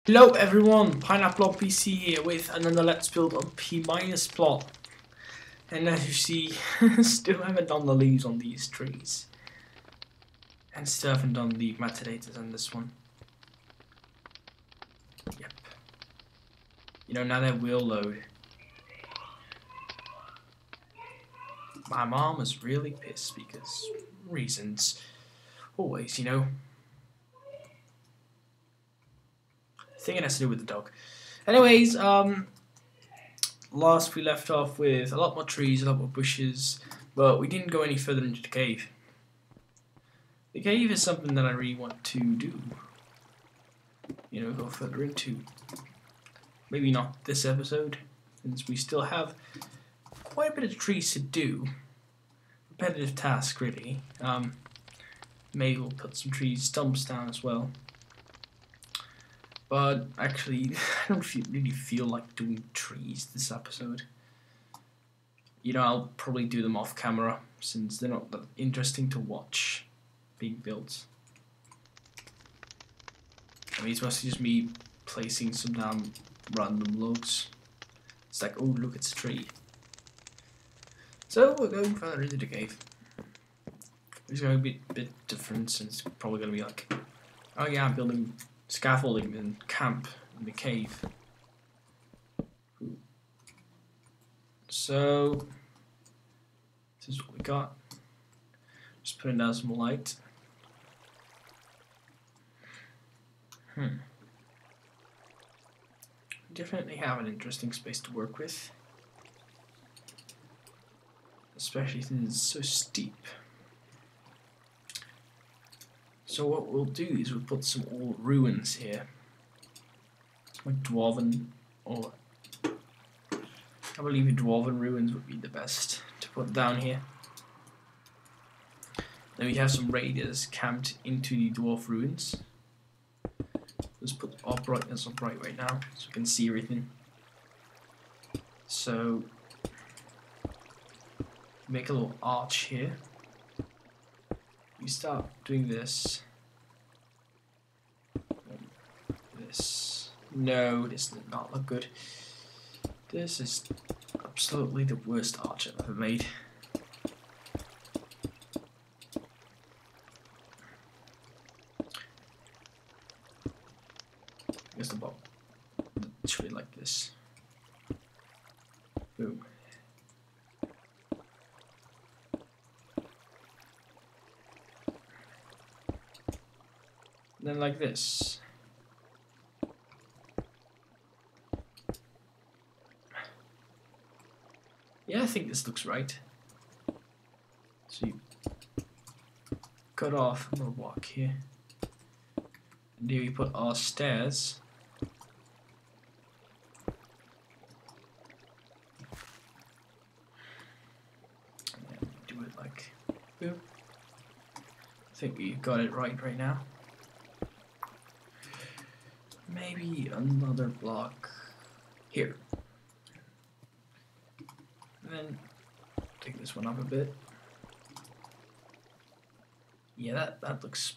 Hello everyone, Pineapple on PC here with another Let's Build on P- plot. And as you see, still haven't done the leaves on these trees. And still haven't done the metadators on this one. Yep. You know, now they will load. My mom is really pissed because reasons. Always, you know. I think it has to do with the dog. Anyways, last we left off with a lot more trees, a lot more bushes, but we didn't go any further into the cave. The cave is something that I really want to do. You know, go further into. Maybe not this episode, since we still have quite a bit of trees to do. Repetitive task, really. Maybe we'll put some tree stumps down as well. But actually, I don't really feel like doing trees this episode. You know, I'll probably do them off camera, since they're not that interesting to watch being built. I mean, it's mostly just me placing some damn random logs. It's like, oh look, it's a tree. So we're going further into the cave. It's going to be a bit different, since it's probably going to be like, oh yeah, I'm building scaffolding and camp in the cave. So this is what we got. Just putting down some light. Definitely have an interesting space to work with, especially since it's so steep. So what we'll do is we'll put some old ruins here. Like dwarven, or I believe the dwarven ruins would be the best to put down here. Then we have some raiders camped into the dwarf ruins. Let's put our brightness on bright right now so we can see everything. So make a little arch here. We start doing this. This. No, this does not look good. This is absolutely the worst arch I've ever made. Here's the bottom. It should be like this. Boom. Then like this. Yeah, I think this looks right. So you cut off a little block here. And here we put our stairs. And then do it like boom. I think we got it right now. Maybe another block here. And then take this one up a bit. Yeah, that looks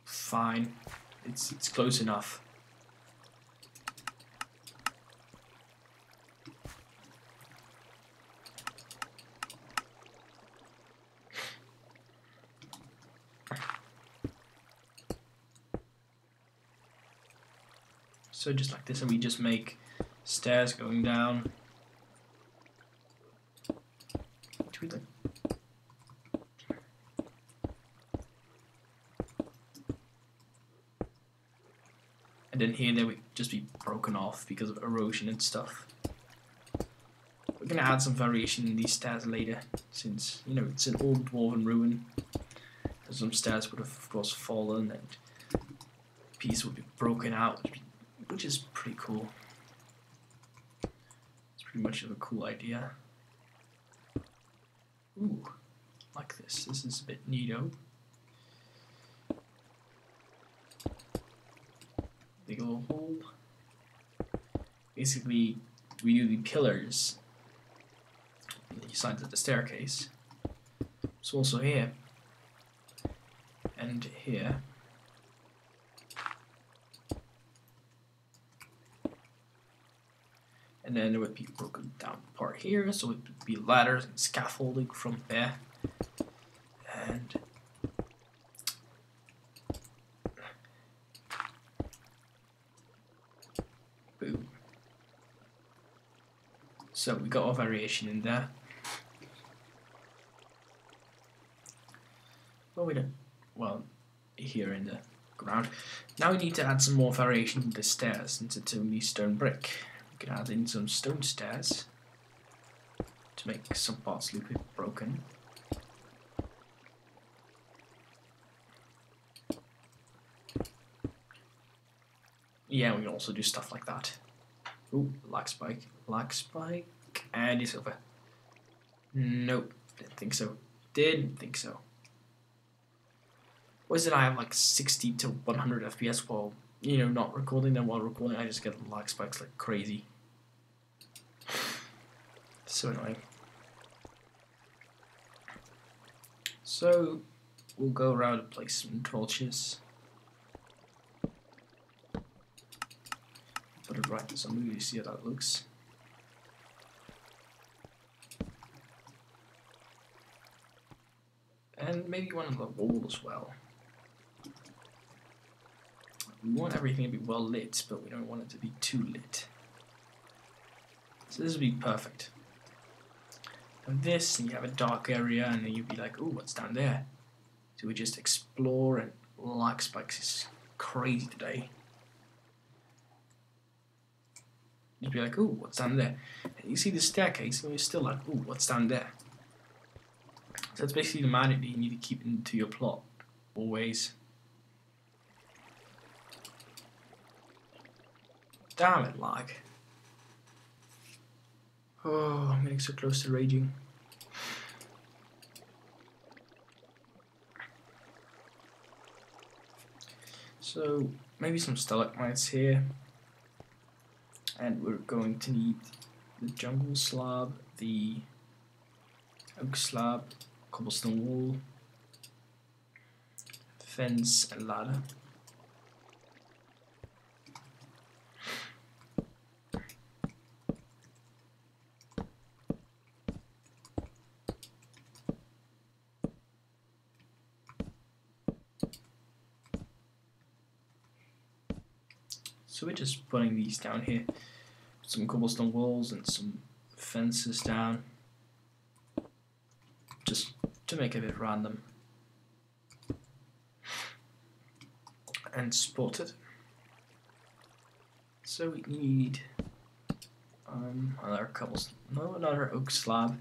fine. It's close enough. So just like this, and we just make stairs going down. And then here they would just be broken off because of erosion and stuff. We're gonna add some variation in these stairs later, since you know it's an old dwarven ruin. Some stairs would have of course fallen and pieces would be broken out, which is pretty cool. It's pretty much of a cool idea. Ooh, like this. This is a bit neato. Big little hole. Basically, we do the pillars on the sides of the staircase. So also here and here. and then there would be a broken down part here, so it would be ladders and scaffolding from there. And boom. So we got our variation in there. Well, we don't. Well, here in the ground. Now we need to add some more variation to the stairs, since it's only stone brick. We can add in some stone stairs to make some parts look a bit broken. Yeah, we can also do stuff like that. Ooh, lag spike, and it's over. Nope, didn't think so. Didn't think so. What is it? I have like 60 to 100 FPS while, you know, not recording. Then while recording, I just get lag spikes like crazy. So annoying. So we'll go around and place some torches. Put it right to some movie, see how that looks. And maybe one on the wall as well. We want everything to be well lit, but we don't want it to be too lit. So this would be perfect. And this, and you have a dark area, and then you'd be like, ooh, what's down there? So we just explore, and lag spikes is crazy today. You'd be like, ooh, what's down there? And you see the staircase, and you're still like, ooh, what's down there? So that's basically the magic that you need to keep into your plot, always. Damn it, lag. Oh, I'm getting so close to raging. So, maybe some stalagmites here. And we're going to need the jungle slab, the oak slab, cobblestone wall, fence, and ladder. So we're just putting these down here. Some cobblestone walls and some fences down. Just to make it a bit random. And support it. So we need another oak slab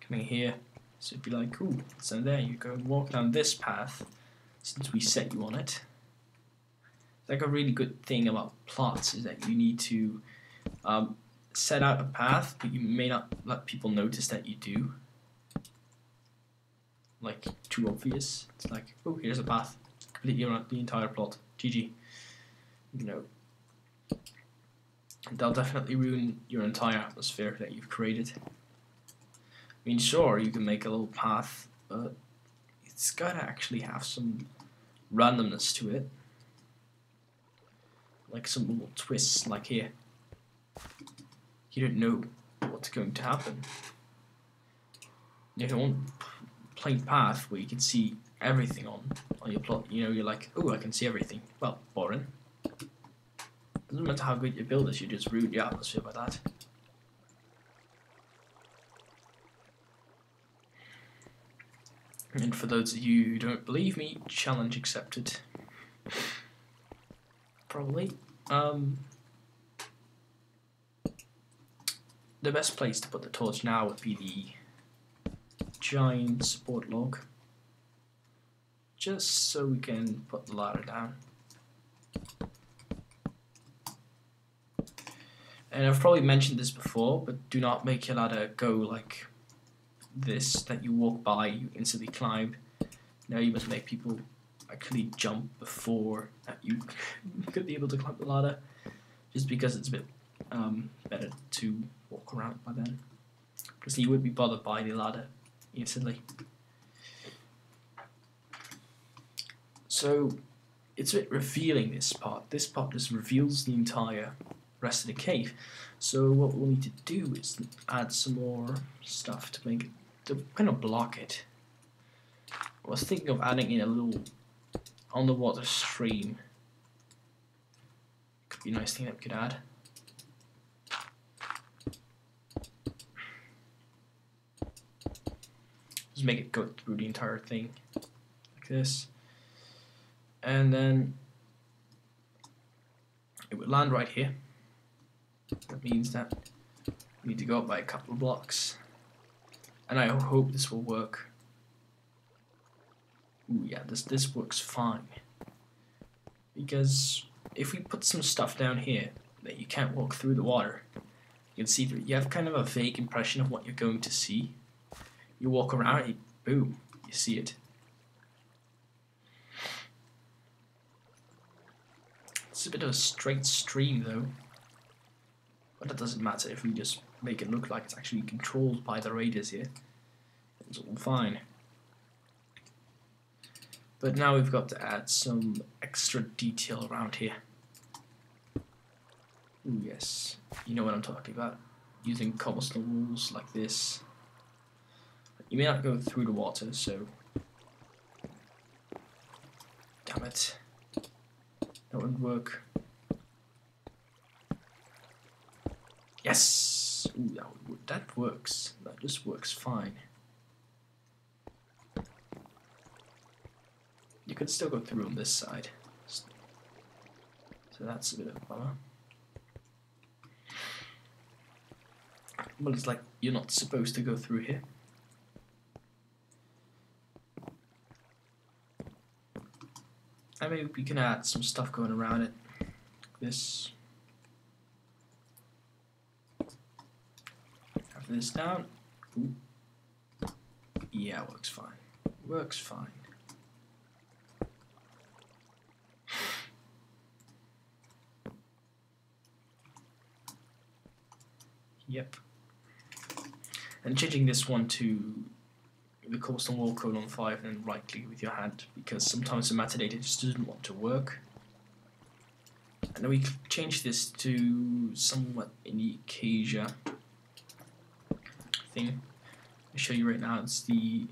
coming here. So it'd be like, cool, so there you go, walk down this path since we set you on it. Like a really good thing about plots is that you need to set out a path, but you may not let people notice that you do. Like, too obvious. It's like, oh, here's a path. Completely around the entire plot. GG. You know. They'll definitely ruin your entire atmosphere that you've created. I mean, sure, you can make a little path, but it's gotta actually have some randomness to it. Like some little twists, like here. You don't know what's going to happen. You don't want a plain path where you can see everything on your plot. You know, you're like, oh, I can see everything. Well, boring. Doesn't matter how good your build is, you just ruin the atmosphere by that. And for those of you who don't believe me, challenge accepted. Probably. The best place to put the torch now would be the giant support log. Just so we can put the ladder down. And I've probably mentioned this before, but do not make your ladder go like this, that you walk by, you instantly climb. Now you must make people actually jump before that you could be able to climb the ladder, just because it's a bit better to walk around by then, because you would be bothered by the ladder instantly. So it's a bit revealing, this part. This part just reveals the entire rest of the cave. So what we'll need to do is add some more stuff to make it, to kind of block it. I was thinking of adding in a little underwater stream. Could be a nice thing that we could add. Just make it go through the entire thing like this, and then it would land right here. That means that we need to go up by a couple of blocks, and I hope this will work. Ooh, yeah, this works fine, because if we put some stuff down here that you can't walk through the water, you can see through. You have kind of a vague impression of what you're going to see. You walk around it, boom, you see it. It's a bit of a straight stream though, but that doesn't matter if we just make it look like it's actually controlled by the raiders here. It's all fine. But now we've got to add some extra detail around here. Ooh, yes, you know what I'm talking about. Using cobblestone walls like this. You may not go through the water, so... Damn it. That wouldn't work. Yes! Ooh, that works. That just works fine. You could still go through on this side. So that's a bit of a bummer. But it's like you're not supposed to go through here. And maybe we can add some stuff going around it, like this. Have this down. Ooh. Yeah, works fine. Works fine. Yep. And changing this one to the cobblestone wall colon 5 and then right click with your hand, because sometimes the metadata just doesn't want to work. And then we change this to somewhat in the acacia thing. I'll show you right now. It's the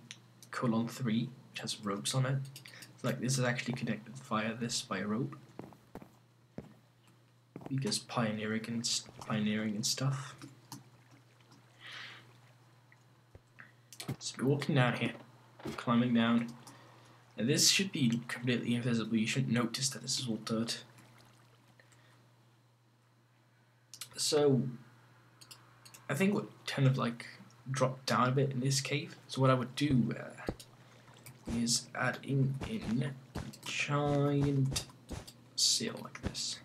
colon 3, which has ropes on it. It's like this is actually connected via this by a rope, because pioneering and stuff. So we're walking down here, climbing down, and this should be completely invisible. You shouldn't notice that this is all dirt. So I think what kind of like dropped down a bit in this cave. So what I would do is add in a giant sail like this,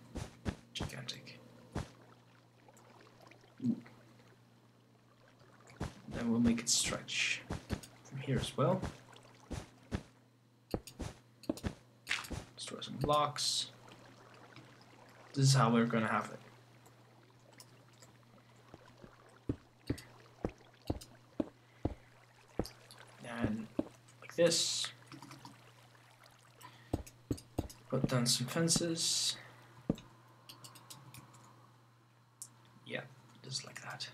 gigantic. Ooh. Then we'll make it stretch from here as well. Store some blocks. This is how we're gonna have it. And like this. Put down some fences. Yeah, just like that.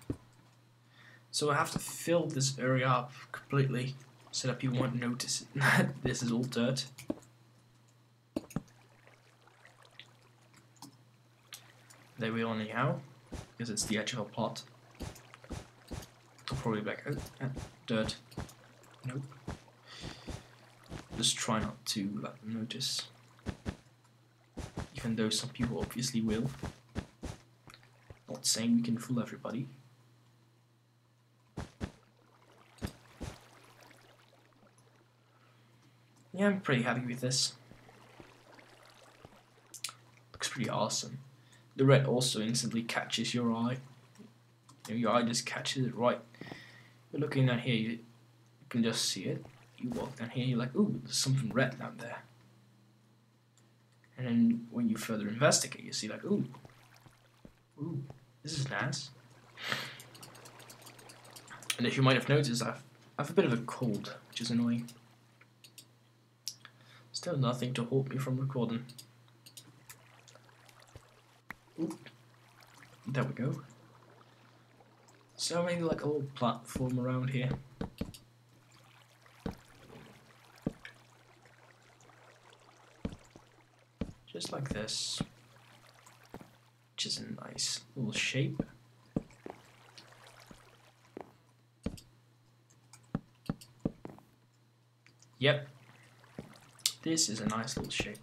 So I have to fill this area up completely so that people won't notice that this is all dirt. There we are anyhow, because it's the edge of a plot. They'll probably be like, oh, dirt. Nope. Just try not to let them notice. Even though some people obviously will. Not saying we can fool everybody. Yeah, I'm pretty happy with this. Looks pretty awesome. The red also instantly catches your eye. You know, your eye just catches it right. You're looking down here, you can just see it. You walk down here, you're like, ooh, there's something red down there. And then when you further investigate, you see like, ooh, this is nice. And if you might have noticed, I have a bit of a cold, which is annoying. Still nothing to hold me from recording. Oop. There we go. So maybe like a little platform around here. Just like this. Which is a nice little shape. Yep. This is a nice little shape.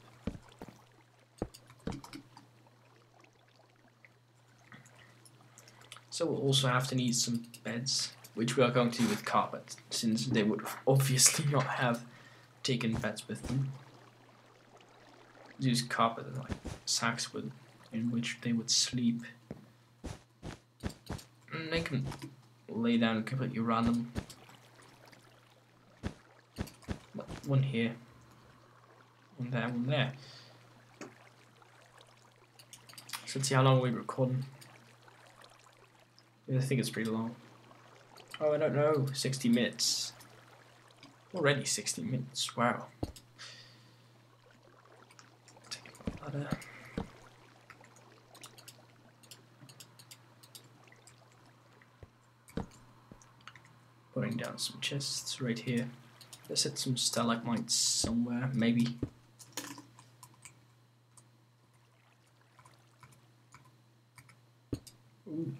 So we'll also have to need some beds, which we are going to do with carpet, since they would obviously not have taken beds with them. Use carpet and like sacks in which they would sleep. And they can lay down completely random. One here, one there, one there. So let's see how long we're recording. I think it's pretty long. Oh, I don't know. 60 minutes. Already 60 minutes. Wow. Take a ladder. Putting down some chests right here. Let's set some stalagmites somewhere, maybe. Ooh.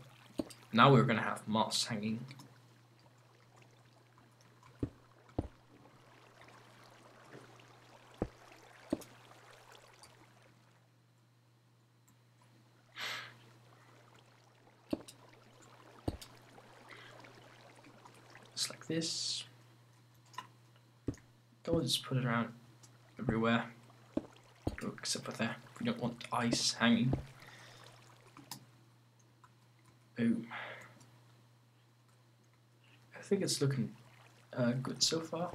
Now we're gonna have moss hanging. Just like this. Don't just put it around everywhere. Oh, except for there. We don't want ice hanging. Boom. I think it's looking good so far.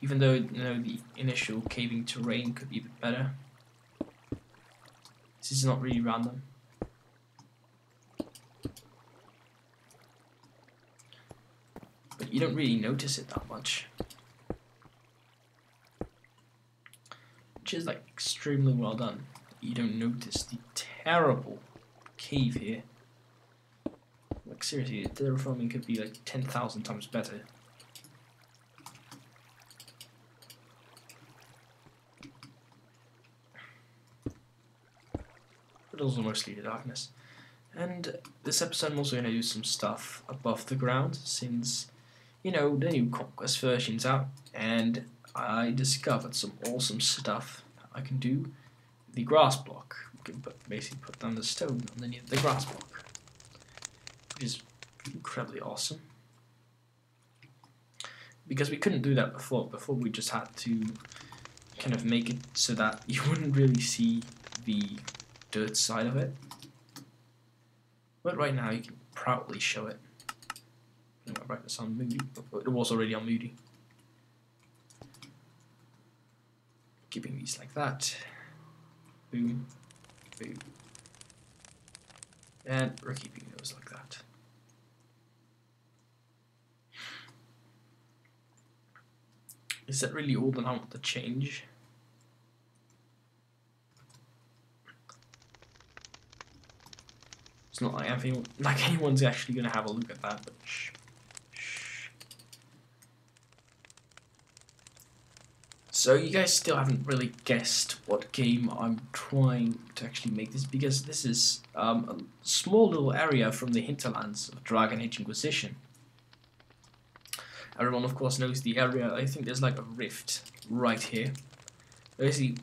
Even though the initial caving terrain could be a bit better. This is not really random. But you don't really notice it that much. Which is like extremely well done. You don't notice the terrible cave here. Like seriously, the terraforming could be like 10,000 times better. But also mostly the darkness. And this episode I'm also going to do some stuff above the ground, since, you know, the new Conquest version's out, and I discovered some awesome stuff I can do. The grass block. We can basically put down the stone underneath the grass block, which is incredibly awesome. Because we couldn't do that before. Before we just had to kind of make it so that you wouldn't really see the dirt side of it. But right now you can proudly show it. I'm going to write this on Moody. It was already on Moody. Keeping these like that. Boom. Boom. And we're keeping those like that. Is that really all that I want to change? It's not like anyone's actually going to have a look at that, but shh. So you guys still haven't really guessed what game I'm trying to actually make this, because this is a small little area from the hinterlands of Dragon Age Inquisition. Everyone of course knows the area. I think there's like a rift right here. Basically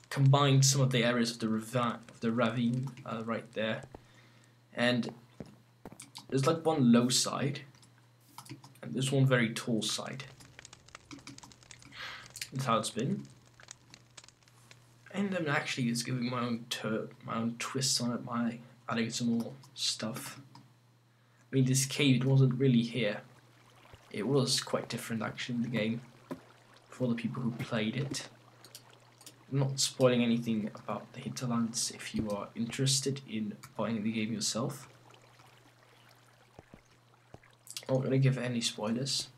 combined some of the areas of the ravine right there. And there's like one low side and there's one very tall side. That's how it's been. And I'm actually just giving my own twists on it by adding some more stuff. I mean, this cave, it wasn't really here. It was quite different actually in the game for the people who played it. I'm not spoiling anything about the hinterlands if you are interested in buying the game yourself. I'm not gonna give any spoilers.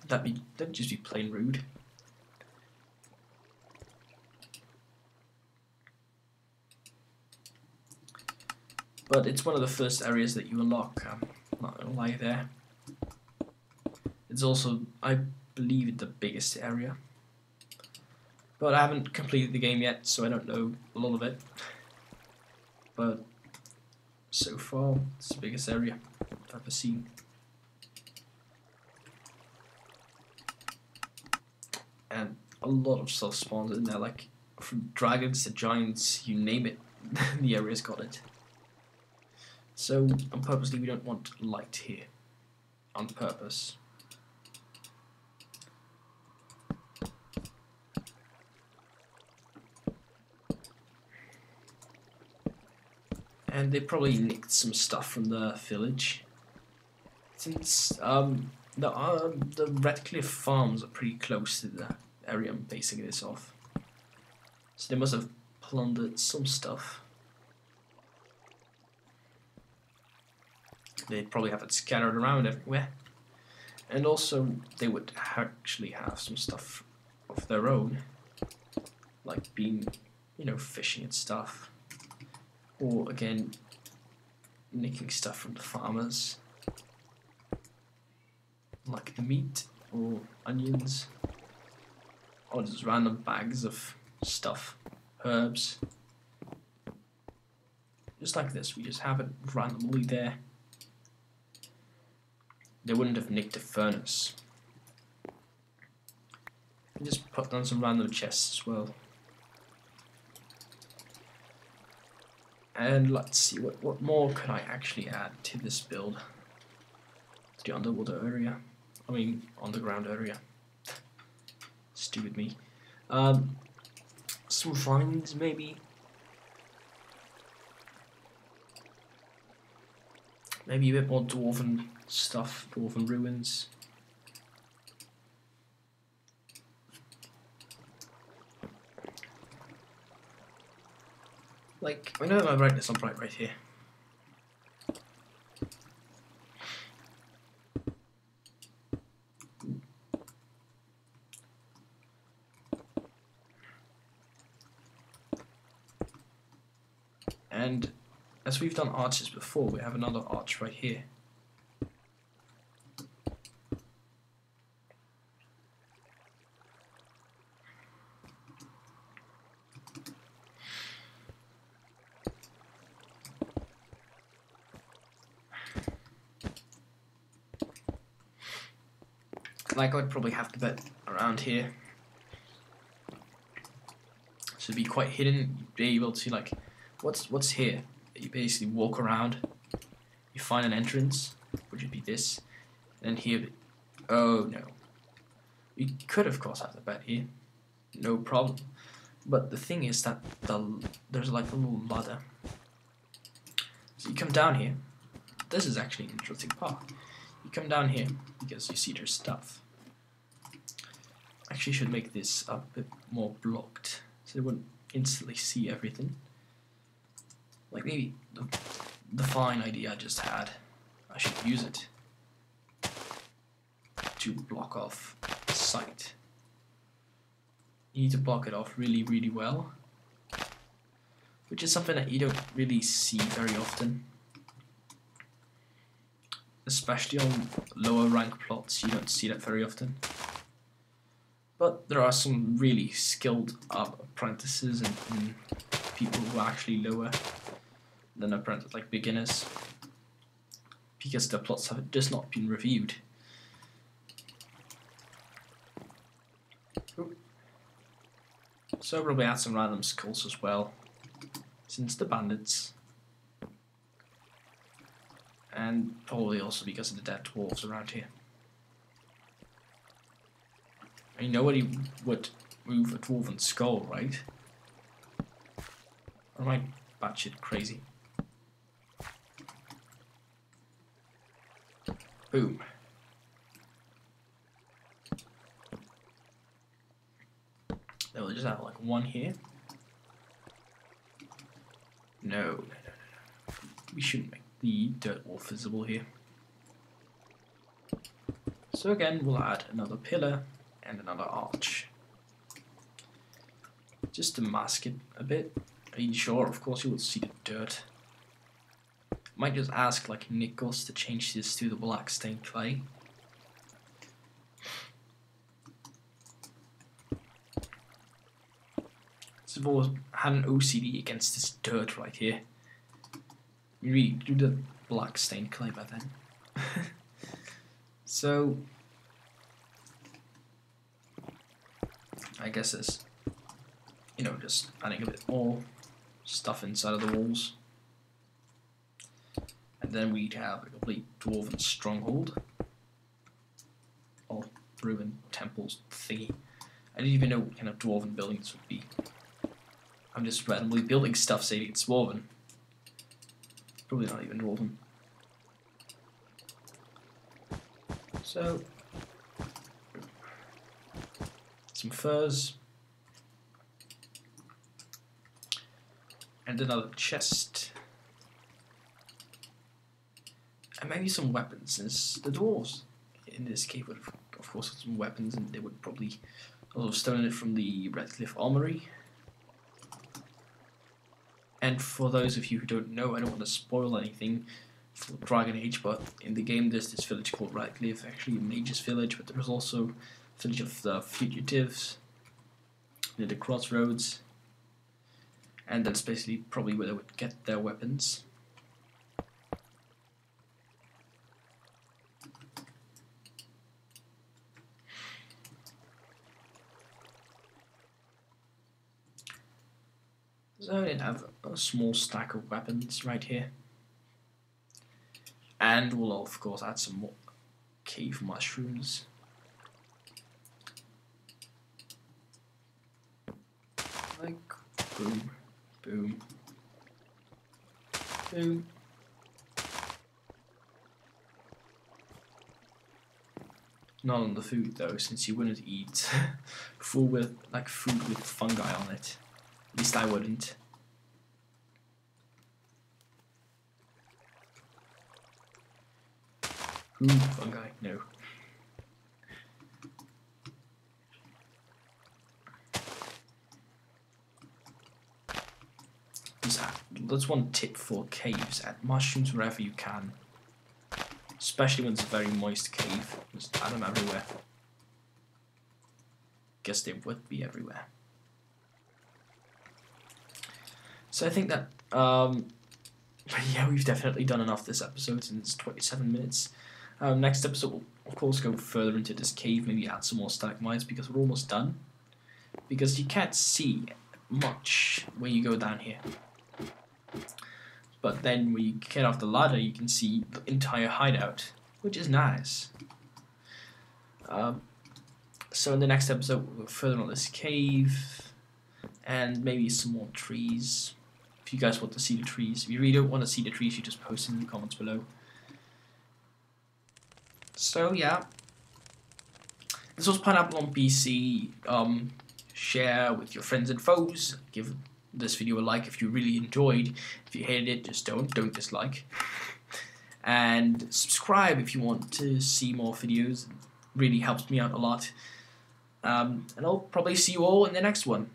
That'd just be plain rude. but it's one of the first areas that you unlock. I'm not gonna lie there. It's also, I believe, the biggest area. But I haven't completed the game yet, so I don't know a lot of it. But so far, it's the biggest area I've ever seen. And a lot of stuff spawns in there, like from dragons to giants, you name it, the area's got it. So, on purposely, we don't want light here. On purpose. And they probably nicked some stuff from the village. Since the Red Cliff farms are pretty close to the area I'm basing this off. So they must have plundered some stuff. They probably have it scattered around everywhere. And also they would actually have some stuff of their own. Like being, you know, fishing and stuff. Or again, nicking stuff from the farmers. Like the meat or onions. Or just random bags of stuff. Herbs. Just like this, we just have it randomly there. They wouldn't have nicked a furnace. And just put down some random chests as well. And let's see, what more could I actually add to this build? To the underwater area. I mean, underground area. Stupid me. Some vines maybe. Maybe a bit more dwarven stuff, dwarven ruins. Like, I know my brightness on bright right here. And as we've done arches before, we have another arch right here. Like, I'd probably have to bet around here. So it'd be quite hidden. You'd be able to, like, what's here? You basically walk around, you find an entrance, which would be this, and then here, oh no. We could of course have the bet here, no problem. But the thing is that there's like a little ladder. So you come down here, this is actually an interesting part. You come down here, because you see there's stuff. Actually should make this a bit more blocked, so they wouldn't instantly see everything. Like maybe the fine idea I just had, I should use it to block off sight. You need to block it off really, really well, which is something that you don't really see very often. Especially on lower rank plots, you don't see that very often. But there are some really skilled apprentices and people who are actually lower than apprentices, like beginners, because their plots have just not been reviewed. Ooh. So I'll probably add some random skulls as well, since the bandits. And probably also because of the dead dwarves around here. I mean, nobody would move a dwarven skull, right? Or am I batshit crazy? Boom. Then we'll just have like one here. No. We shouldn't make the dirt wall visible here. So again, we'll add another pillar and another arch. Just to mask it a bit. Are you sure? Of course you will see the dirt. Might just ask like Nichols to change this to the black stained clay. I've always had an OCD against this dirt right here. You really do the black stained clay by then. So I guess it's, you know, just adding a bit more stuff inside of the walls. And then we'd have a complete dwarven stronghold. Or ruined temples thingy. I didn't even know what kind of dwarven buildings would be. I'm just randomly building stuff saying it's dwarven. Probably not even dwarven. So, some furs. And another chest. And maybe some weapons, since the dwarves in this cave would have, of course, have some weapons, and they would probably also stolen it from the Redcliffe Armory. And for those of you who don't know, I don't want to spoil anything for Dragon Age, but in the game there's this village called Redcliffe, actually a mage's village, but there's also a village of the fugitives near the crossroads, and that's basically probably where they would get their weapons. So I have a small stack of weapons right here. And we'll of course add some more cave mushrooms. Like boom, boom, boom. Not on the food though, since you wouldn't eat food with fungi on it. At least I wouldn't. Ooh, fungi, no. That's one tip for caves: add mushrooms wherever you can. Especially when it's a very moist cave. Just add them everywhere. Guess they would be everywhere. So I think that, yeah, we've definitely done enough this episode, since it's 27 minutes. Next episode we'll of course go further into this cave, maybe add some more stalagmites, because we're almost done. Because you can't see much when you go down here. But then when you get off the ladder, you can see the entire hideout, which is nice. So in the next episode we'll go further on this cave, and maybe some more trees. If you guys want to see the trees. If you really don't want to see the trees, you just post in the comments below. So yeah, this was Pineapple on PC. Share with your friends and foes. Give this video a like if you really enjoyed. If you hated it, just don't dislike. And subscribe if you want to see more videos. It really helps me out a lot. And I'll probably see you all in the next one.